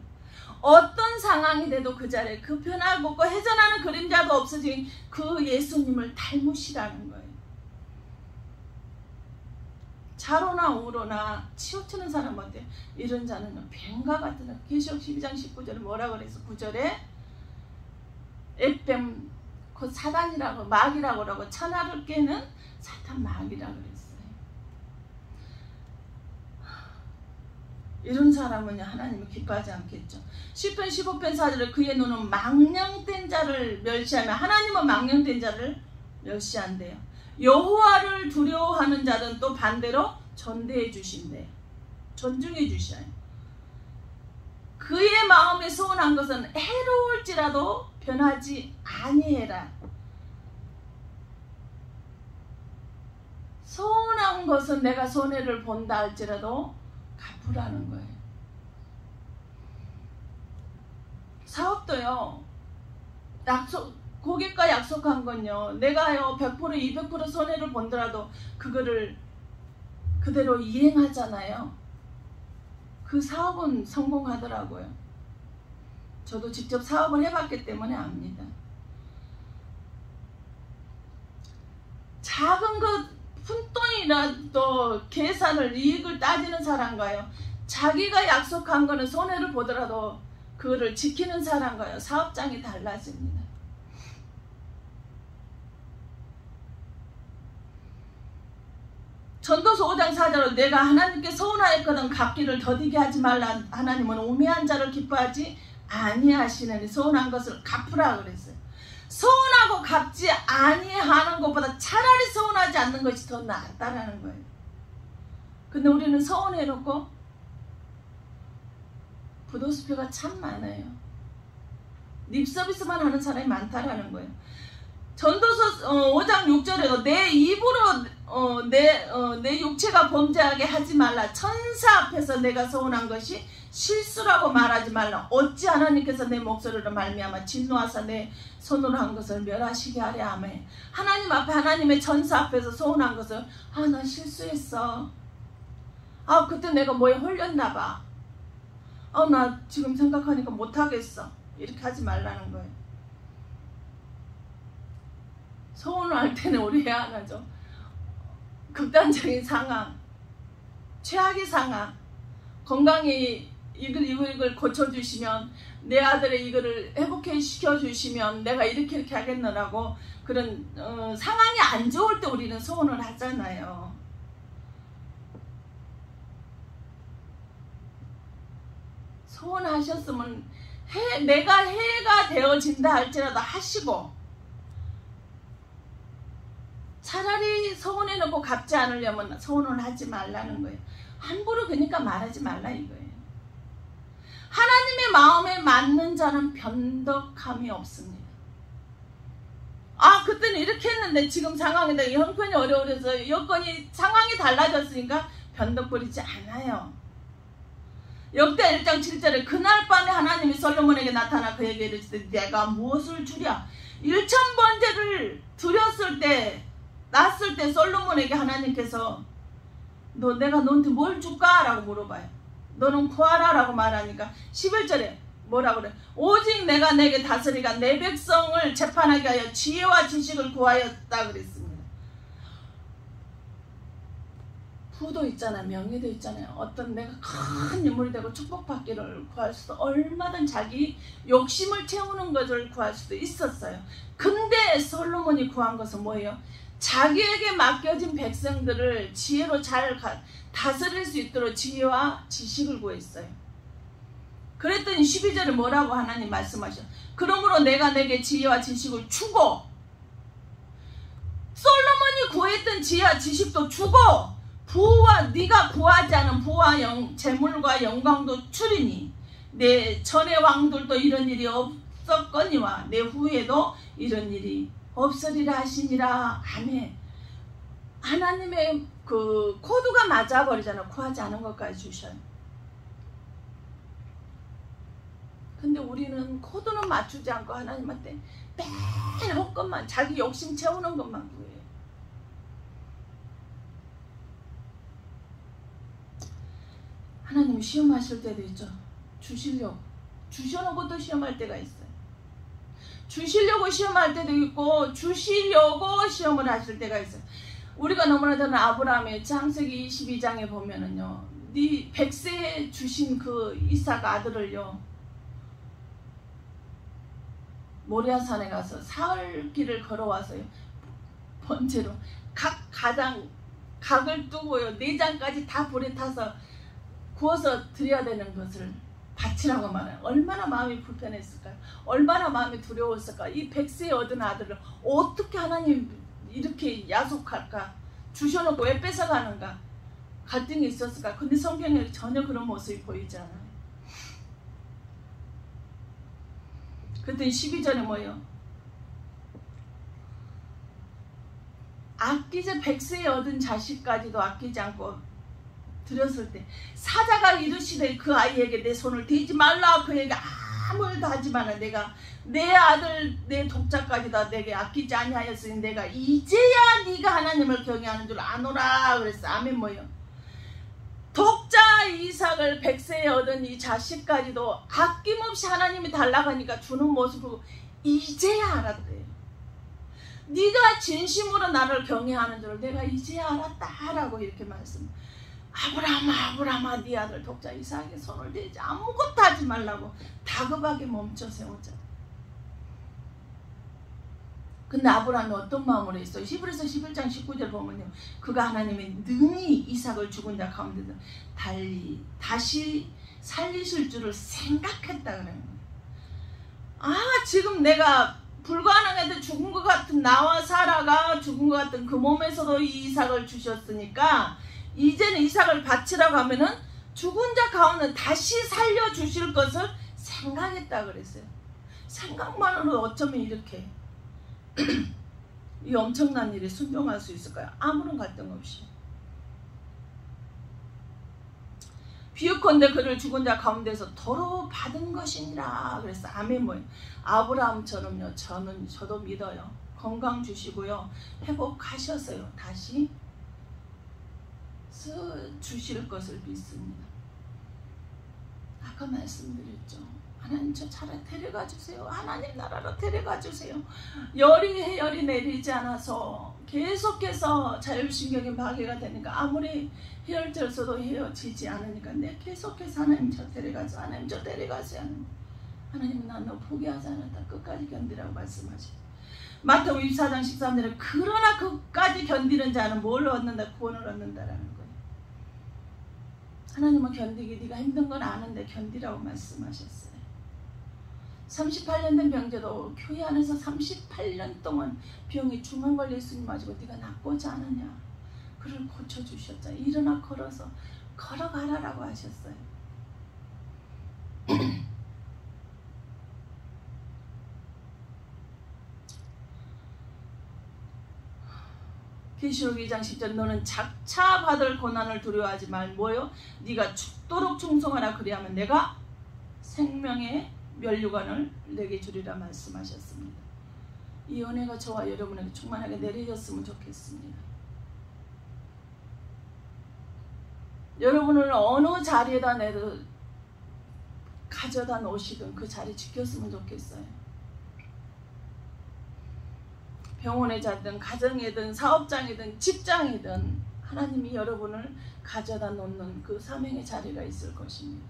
어떤 상황이 돼도 그 자리에 그 변하고 회전하는 그림자도 없어진 그 예수님을 닮으시라는 거예요. 자로나 우로나 치우치는 사람 어때요? 이런 자는 뱀과 같은 계시록 12장 19절에 뭐라 그래서 9절에 앱뱀 그 사단이라고 마귀라고 그러고 천하를 깨는 사탄 마귀라고 그랬어요. 이런 사람은 하나님이 기뻐하지 않겠죠. 시편 15편 4절에 그의 눈은 망령된 자를 멸시하며 하나님은 망령된 자를 멸시한대요. 여호와를 두려워하는 자는 또 반대로 전대해 주신대요. 존중해 주셔요. 그의 마음에 소원한 것은 해로울지라도 변하지 아니해라. 소원한 것은 내가 손해를 본다 할지라도 갚으라는 거예요. 사업도요, 고객과 약속한 건요, 내가요 100% 200% 손해를 본더라도 그거를 그대로 이행하잖아요. 그 사업은 성공하더라고요. 저도 직접 사업을 해봤기 때문에 압니다. 작은 것 푼돈이라도 계산을 이익을 따지는 사람과요, 자기가 약속한 거는 손해를 보더라도 그거를 지키는 사람과요, 사업장이 달라집니다. 전도서 5장 4절로 내가 하나님께 서운하였거든 갚기를 더디게 하지 말라. 하나님은 우매한 자를 기뻐하지 아니하시느니 서운한 것을 갚으라 그랬어요. 서운하고 갚지 아니하는 것보다 차라리 서운하지 않는 것이 더 낫다라는 거예요. 근데 우리는 서운해놓고 부도수표가 참 많아요. 립서비스만 하는 사람이 많다라는 거예요. 전도서 5장 6절에도 내 입으로 내 육체가 범죄하게 하지 말라. 천사 앞에서 내가 서운한 것이 실수라고 말하지 말라. 어찌 하나님께서 내 목소리로 말미암아 진노하사 내 손으로 한 것을 멸하시게 하려 하며, 하나님 앞에 하나님의 천사 앞에서 서운한 것을 나 실수했어. 그때 내가 뭐에 홀렸나 봐. 나 지금 생각하니까 못하겠어. 이렇게 하지 말라는 거예요. 서운을 할 때는 우리 해야 하죠. 극단적인 상황, 최악의 상황, 건강이 이걸 고쳐주시면, 내 아들의 이거를 회복해 시켜주시면 내가 이렇게 하겠노라고, 그런 상황이 안 좋을 때 우리는 소원을 하잖아요. 소원하셨으면 내가 해가 되어진다 할지라도 하시고, 차라리 서운해놓고 갚지 않으려면 서운을 하지 말라는 거예요. 함부로 그러니까 말하지 말라 이거예요. 하나님의 마음에 맞는 자는 변덕함이 없습니다. 그때는 이렇게 했는데 지금 상황이 형편이 어려워서 여건이 상황이 달라졌으니까 변덕거리지 않아요. 역대 1장 7절에 그날 밤에 하나님이 솔로몬에게 나타나 그에게 이르시되 내가 무엇을 주랴. 1000번제를 드렸을 때 났을 때 솔로몬에게 하나님께서 내가 너한테 뭘 줄까? 라고 물어봐요. 너는 구하라 라고 말하니까 11절에 뭐라 그래? 오직 내가 내게 다스리가 내 백성을 재판하게 하여 지혜와 지식을 구하였다 그랬습니다. 부도 있잖아요. 명예도 있잖아요. 어떤 내가 큰 인물이 되고 축복받기를 구할 수도 얼마든 자기 욕심을 채우는 것을 구할 수도 있었어요. 근데 솔로몬이 구한 것은 뭐예요? 자기에게 맡겨진 백성들을 지혜로 잘 다스릴 수 있도록 지혜와 지식을 구했어요. 그랬더니 12절에 뭐라고 하나님 말씀하셔? 그러므로 내가 내게 지혜와 지식을 주고 솔로몬이 구했던 지혜와 지식도 주고 부와 네가 구하지 않은 부와 재물과 영광도 주리니 내 전의 왕들도 이런 일이 없었거니와 내 후에도 이런 일이 없으리라 하시니라. 아멘. 하나님의 그 코드가 맞아버리잖아. 구하지 않은 것까지 주셔요. 근데 우리는 코드는 맞추지 않고 하나님한테 매일 헛것만 자기 욕심 채우는 것만 구해요. 하나님 시험하실 때도 있죠. 주시려고 시험할 때가 있어요. 주시려고 시험할 때도 있고 주시려고 시험을 하실 때가 있어요. 우리가 너무나 잘 아는 아브라함의 창세기 22장에 보면은요, 네 100세에 주신 그 이삭 아들을요 모리아산에 가서 사흘 길을 걸어와서요 번제로 각을 두고요 내장까지 다 불에 타서 구워서 드려야 되는 것을 바치라고 말해요. 얼마나 마음이 불편했을까요? 얼마나 마음이 두려웠을까? 이 100세에 얻은 아들을 어떻게 하나님 이렇게 야속할까? 주셔놓고 왜 뺏어가는가? 갈등이 있었을까? 근데 성경에 전혀 그런 모습이 보이지 않아요. 그랬더니 12절에 뭐예요? 아끼지 100세에 얻은 자식까지도 아끼지 않고 드렸을 때 사자가 이르시되 그 아이에게 내 손을 대지 말라. 그에게 아무 일도 하지 마라. 내가 내 아들 내 독자까지다 내게 아끼지 아니하였으니 내가 이제야 네가 하나님을 경외하는 줄 아노라 그랬어. 아멘. 뭐예요? 독자 이삭을 100세에 얻은 이 자식까지도 아낌없이 하나님이 달라가니까 주는 모습을 이제야 알았대요. 네가 진심으로 나를 경외하는 줄 내가 이제야 알았다라고 이렇게 말씀. 아브라함아 네 아들 독자 이삭에게 손을 대지 아무것도 하지 말라고 다급하게 멈춰 세웠잖아. 근데 아브라함이 어떤 마음으로 했어요? 히브리서 11장 19절 보면요, 그가 하나님의 능히 이삭을 죽은 자 가운데서 다시 살리실 줄을 생각했다 그러는 거예요. 지금 내가 불가능해도 죽은 것 같은 나와 사라가 죽은 것 같은 그 몸에서도 이 이삭을 주셨으니까 이제는 이삭을 바치라고 하면은 죽은 자 가운데 다시 살려주실 것을 생각했다 그랬어요. 생각만으로 어쩌면 이렇게 이 엄청난 일에 순종할 수 있을까요? 아무런 갈등 없이. 비유컨대 그를 죽은 자 가운데서 도로 받은 것이니라 그랬어. 아멘. 뭐예요? 아브라함처럼요 저도 믿어요. 건강 주시고요 회복하셨어요. 다시 주실 것을 믿습니다. 아까 말씀드렸죠. 하나님 저 차라리 데려가 주세요. 하나님 나라로 데려가 주세요. 열이 내리지 않아서 계속해서 자율신경이 파괴가 되니까 아무리 헤어져서도 헤어지지 않으니까 계속해서 하나님 저 데려가세요. 하나님 저 데려가세요. 하나님은 나 너 포기하지 않았다. 끝까지 견디라고 말씀하시죠. 마태복음 24장 13절에 그러나 끝까지 견디는 자는 뭘 얻는다? 구원을 얻는다라는 거예요. 하나님은 견디기 네가 힘든 건 아는데 견디라고 말씀하셨어요. 38년 된 병자도 교회 안에서 38년 동안 병이 중환 걸려 예수님 맞고 네가 낫고자 않느냐? 그를 고쳐주셨잖아요. 일어나 걸어서 걸어가라라고 하셨어요. 계시록 2장 10절 너는 작차 받을 고난을 두려워하지 말. 뭐요? 네가 죽도록 충성하라. 그리하면 내가 생명의 면류관을 내게 주리라 말씀하셨습니다. 이 은혜가 저와 여러분에게 충만하게 내려졌으면 좋겠습니다. 여러분을 어느 자리에다 내도 가져다 놓으시든 그 자리 지켰으면 좋겠어요. 병원에 자든 가정이든 사업장이든 직장이든 하나님이 여러분을 가져다 놓는 그 사명의 자리가 있을 것입니다.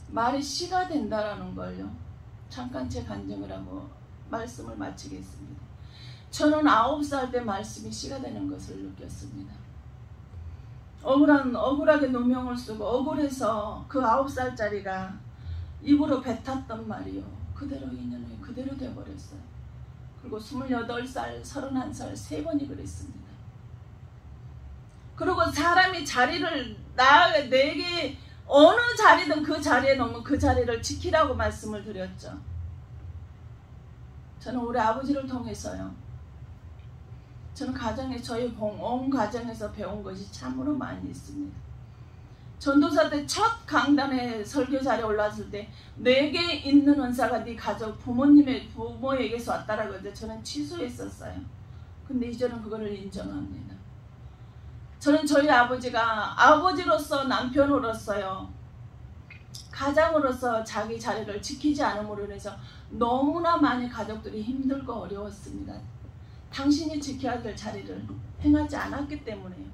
말이 씨가 된다라는 걸요. 잠깐 제 간증을 하고 말씀을 마치겠습니다. 저는 9살 때 말씀이 씨가 되는 것을 느꼈습니다. 억울하게 누명을 쓰고 억울해서 그 9살짜리가 입으로 뱉었던 말이요. 그대로 2년 후에 그대로 되어버렸어요. 그리고 28살, 31살 3번이 그랬습니다. 그리고 사람이 자리를 내게 어느 자리든 그 자리에 놓으면 그 자리를 지키라고 말씀을 드렸죠. 저는 우리 아버지를 통해서요. 저는 저희 온 가정에서 배운 것이 참으로 많이 있습니다. 전도사 때 첫 강단에 설교 자리에 올랐을 때 내게 있는 은사가 네 가족 부모에게서 왔다라고 해서 저는 취소했었어요. 근데 이제는 그거를 인정합니다. 저는 저희 아버지가 아버지로서 남편으로서요. 가장으로서 자기 자리를 지키지 않음으로 인해서 너무나 많이 가족들이 힘들고 어려웠습니다. 당신이 지켜야 될 자리를 행하지 않았기 때문에요.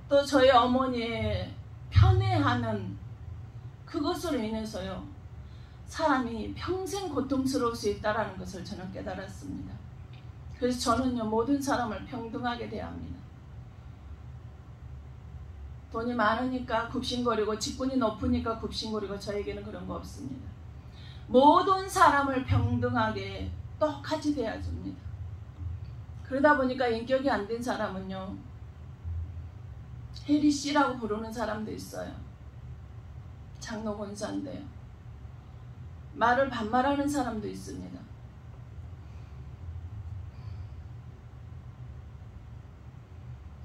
또 저희 어머니의 편애하는 그것으로 인해서요. 사람이 평생 고통스러울 수 있다는 것을 저는 깨달았습니다. 그래서 저는요. 모든 사람을 평등하게 대합니다. 돈이 많으니까 굽신거리고 직분이 높으니까 굽신거리고 저에게는 그런 거 없습니다. 모든 사람을 평등하게 똑같이 대해줍니다. 그러다 보니까 인격이 안 된 사람은요. 해리 씨라고 부르는 사람도 있어요. 장로 권사인데요. 말을 반말하는 사람도 있습니다.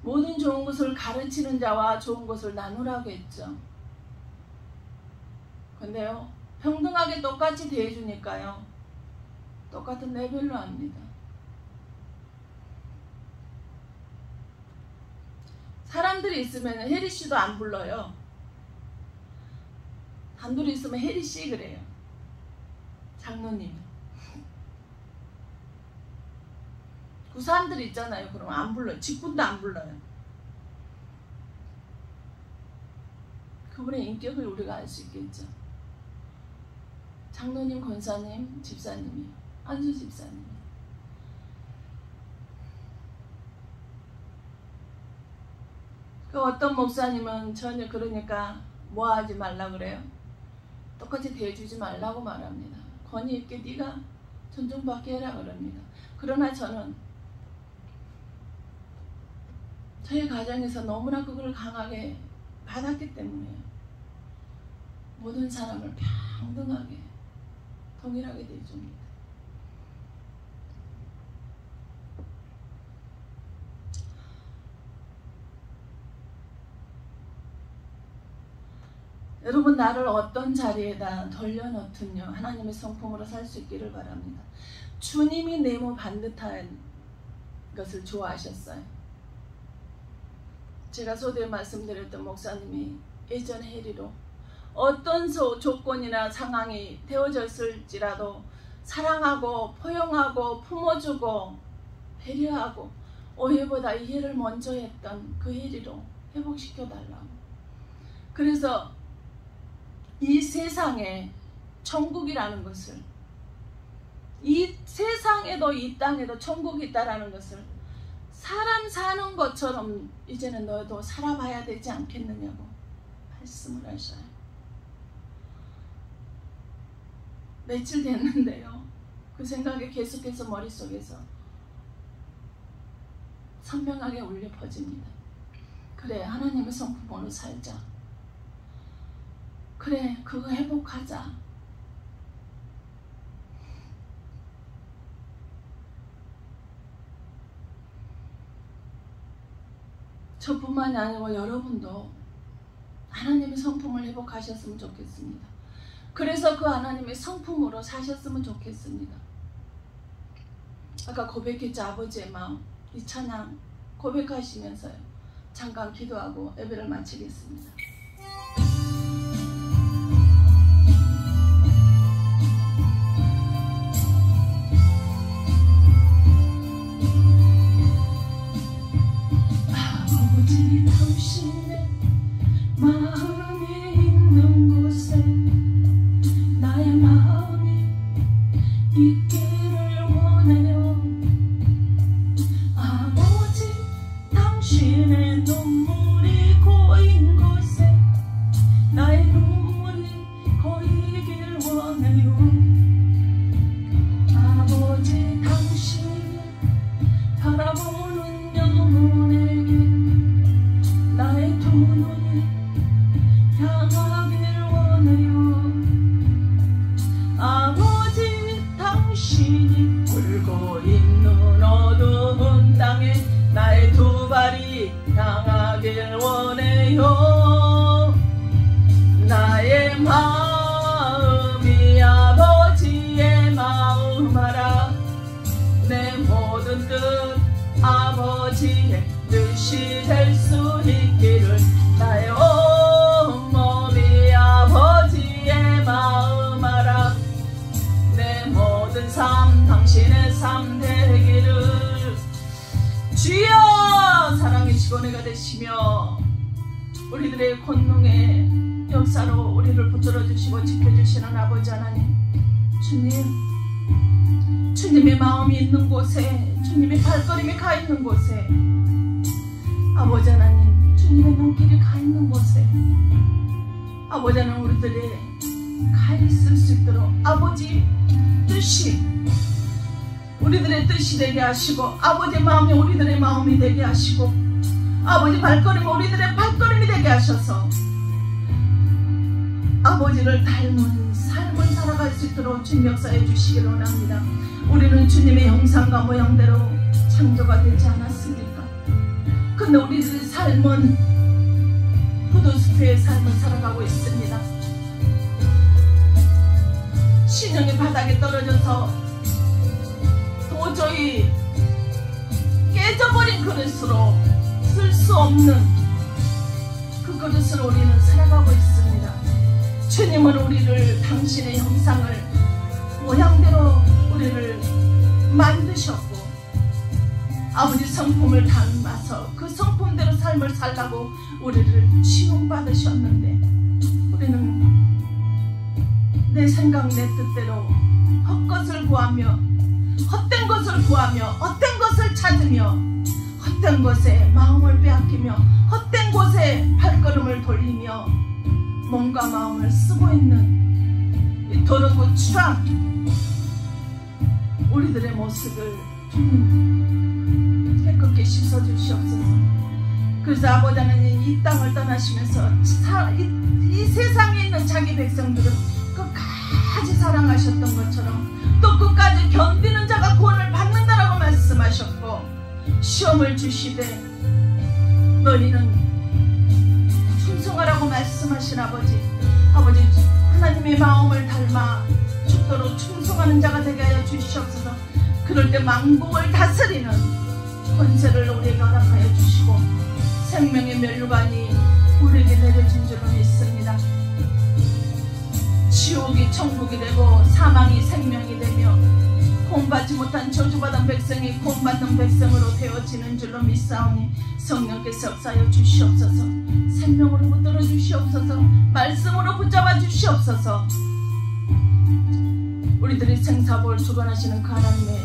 모든 좋은 것을 가르치는 자와 좋은 것을 나누라고 했죠. 근데요. 평등하게 똑같이 대해주니까요. 똑같은 레벨로 합니다. 사람들이 있으면 혜리 씨도 안 불러요. 단둘이 있으면 혜리 씨 그래요. 장로님. 그 사람들 있잖아요. 그럼 안 불러요. 직분도 안 불러요. 그분의 인격을 우리가 알 수 있겠죠. 장로님, 권사님, 집사님이요. 안수 집사님. 그 어떤 목사님은 전혀 그러니까 뭐 하지 말라 그래요. 똑같이 대해주지 말라고 말합니다. 권위 있게 네가 존중받게 해라 그럽니다. 그러나 저는 저희 가정에서 너무나 그걸 강하게 받았기 때문에 모든 사람을 평등하게 동일하게 대해줍니다. 여러분 나를 어떤 자리에다 돌려놓든요. 하나님의 성품으로 살 수 있기를 바랍니다. 주님이 내 몸 반듯한 것을 좋아하셨어요. 제가 소대에 말씀드렸던 목사님이 예전 해리로 어떤 조건이나 상황이 되어졌을지라도 사랑하고 포용하고 품어주고 배려하고 오해보다 이해를 먼저 했던 그 해리로 회복시켜달라고. 그래서 이 세상에 천국이라는 것을 이 세상에도 이 땅에도 천국이 있다라는 것을 사람 사는 것처럼 이제는 너도 살아봐야 되지 않겠느냐고 말씀을 하셔요. 며칠 됐는데요. 그 생각이 계속해서 머릿속에서 선명하게 울려 퍼집니다. 그래, 하나님의 성품으로 살자. 그래, 그거 회복하자. 저뿐만이 아니고 여러분도 하나님의 성품을 회복하셨으면 좋겠습니다. 그래서 그 하나님의 성품으로 사셨으면 좋겠습니다. 아까 고백했죠. 아버지의 마음. 이 찬양 고백하시면서요, 잠깐 기도하고 예배를 마치겠습니다. 아버지, 당신의 마음이 있는 곳에 나의 마음이 있기를 원해요. 아버지, 당신의 눈물이 고인 곳에 나의 눈물이 고이길 원해요. 아버지, 당신이 바라보는 영혼에게 나의 두 눈이 향하길 원해요. 아버지, 당신이 울고 있는 어두운 땅에 나의 두 발이 향하길 원해요. 나의 마음이 아버지의 마음 알아. 내 모든 뜻 아버지의 뜻이 될 수 있기를. 나의 온몸이 아버지의 마음 알아. 내 모든 삶 당신의 삶 되기를. 주여, 사랑이시고 내가 되시며 우리들의 권능의 역사로 우리를 붙들어 주시고 지켜주시는 아버지 하나님, 주님, 주님의 마음이 있는 곳에, 주님의 발걸음이 가 있는 곳에, 아버지 하나님, 주님의 눈길이 가 있는 곳에 아버지 하나님, 우리들이 가 있을 수 있도록 아버지 뜻이 우리들의 뜻이 되게 하시고, 아버지 마음이 우리들의 마음이 되게 하시고, 아버지 발걸음이 우리들의 발걸음이 되게 하셔서 아버지를 닮은 삶을 살아갈 수 있도록 주님 역사해 주시기를 원합니다. 우리는 주님의 형상과 모양대로 창조가 되지 않았습니까? 근데 우리들의 삶은 포도숲의 삶을 살아가고 있습니다. 신령의 바닥에 떨어져서 도저히 깨져버린 그릇으로 쓸 수 없는 그 그릇으로 우리는 살아가고 있습니다. 주님은 우리를 당신의 형상을 모양대로 우리를 만드셨고, 아버지 성품을 닮아서 그 성품대로 삶을 살라고 우리를 지원받으셨는데, 우리는 내 생각 내 뜻대로 헛것을 구하며 헛된 것을 구하며 헛된 것을 찾으며 헛된 것에 마음을 빼앗기며 헛된 곳에 발걸음을 돌리며 몸과 마음을 쓰고 있는 이 더럽고 추한 우리들의 모습을 주님 깨끗게 씻어주시옵소서. 그래서 아버지 하나님, 이 땅을 떠나시면서 이 세상에 있는 자기 백성들은 끝까지 사랑하셨던 것처럼 또 끝까지 견디는 자가 구원을 받는다라고 말씀하셨고, 시험을 주시되 너희는 충성하라고 말씀하신 아버지 하나님의 마음을 닮아 죽도록 충성하는 자가 되게 하여 주시옵소서. 그럴 때 만국을 다스리는 권세를 우리에게 허락하여 주시고 생명의 멸관이 우리에게 내려진 줄로 믿습니다. 지옥이 천국이 되고 사망이 생명이 되며 구원받지 못한 저주받은 백성이 구원받는 백성으로 되어지는 줄로 믿사오니 성령께서 역사하여 주시옵소서. 생명으로 붙들어 주시옵소서. 말씀으로 붙잡아 주시옵소서. 우리들이 생사복을 주관하시는 그 하나님의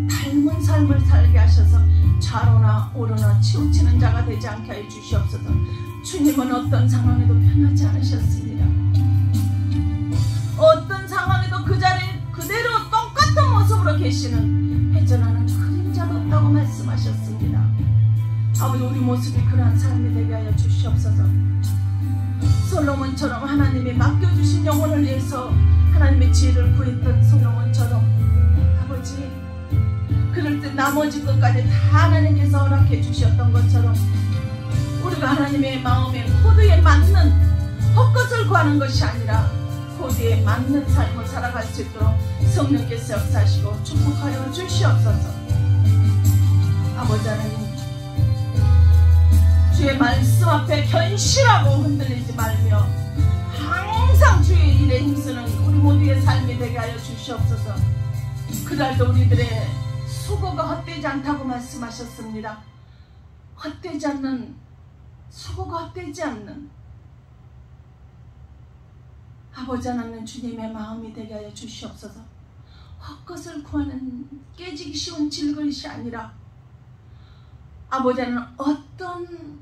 닮은 삶을 살게 하셔서 좌로나 우로나 치우치는 자가 되지 않게 하여 주시옵소서. 주님은 어떤 상황에도 변하지 않으셨습니다. 어떤 상황에도 그 자리에 그대로 똑같은 모습으로 계시는 회전하는 그림자도 않다고 말씀하셨습니다. 아버지, 우리 모습이 그러한 삶이 되게 하여 주시옵소서. 솔로몬처럼 하나님이 맡겨주신 영혼을 위해서 하나님의 지혜를 구했던 솔로몬처럼 아버지, 그럴 때 나머지 것까지 다 하나님께서 허락해 주셨던 것처럼 우리가 하나님의 마음에 코드에 맞는 헛것을 구하는 것이 아니라 코드에 맞는 삶을 살아갈 수 있도록 성령께서 역사하시고 축복하여 주시옵소서. 아버지 하나님, 주의 말씀 앞에 견실하고 흔들리지 말며 항상 주의 일에 힘쓰는 우리 모두의 삶이 되게 하여 주시옵소서. 그날도 우리들의 수고가 헛되지 않다고 말씀하셨습니다. 헛되지 않는, 수고가 헛되지 않는 아버지 하나님 주님의 마음이 되게 하여 주시옵소서. 헛것을 구하는 깨지기 쉬운 질그릇이 아니라 아버지 하나님 어떤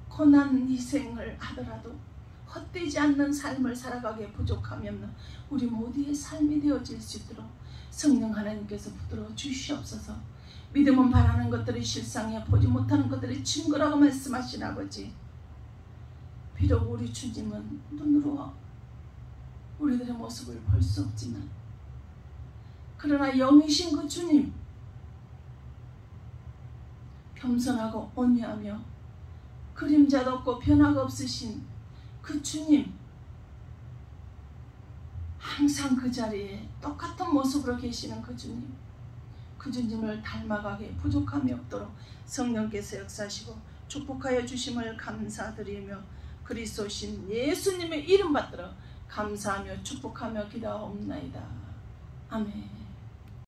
고난 희생을 하더라도 헛되지 않는 삶을 살아가기에 부족함이 없는 우리 모두의 삶이 되어질 수 있도록 성령 하나님께서 붙들어 주시옵소서. 믿음은 바라는 것들이 실상이야 보지 못하는 것들이 증거라고 말씀하신 아버지, 비록 우리 주님은 눈으로 우리들의 모습을 볼 수 없지만 그러나 영이신 그 주님, 겸손하고 온유하며 그림자도 없고 변화가 없으신 그 주님, 항상 그 자리에 똑같은 모습으로 계시는 그 주님, 그 주님을 닮아가게 부족함이 없도록 성령께서 역사하시고 축복하여 주심을 감사드리며 그리스도신 예수님의 이름 받들어 감사하며 축복하며 기도하옵나이다. 아멘.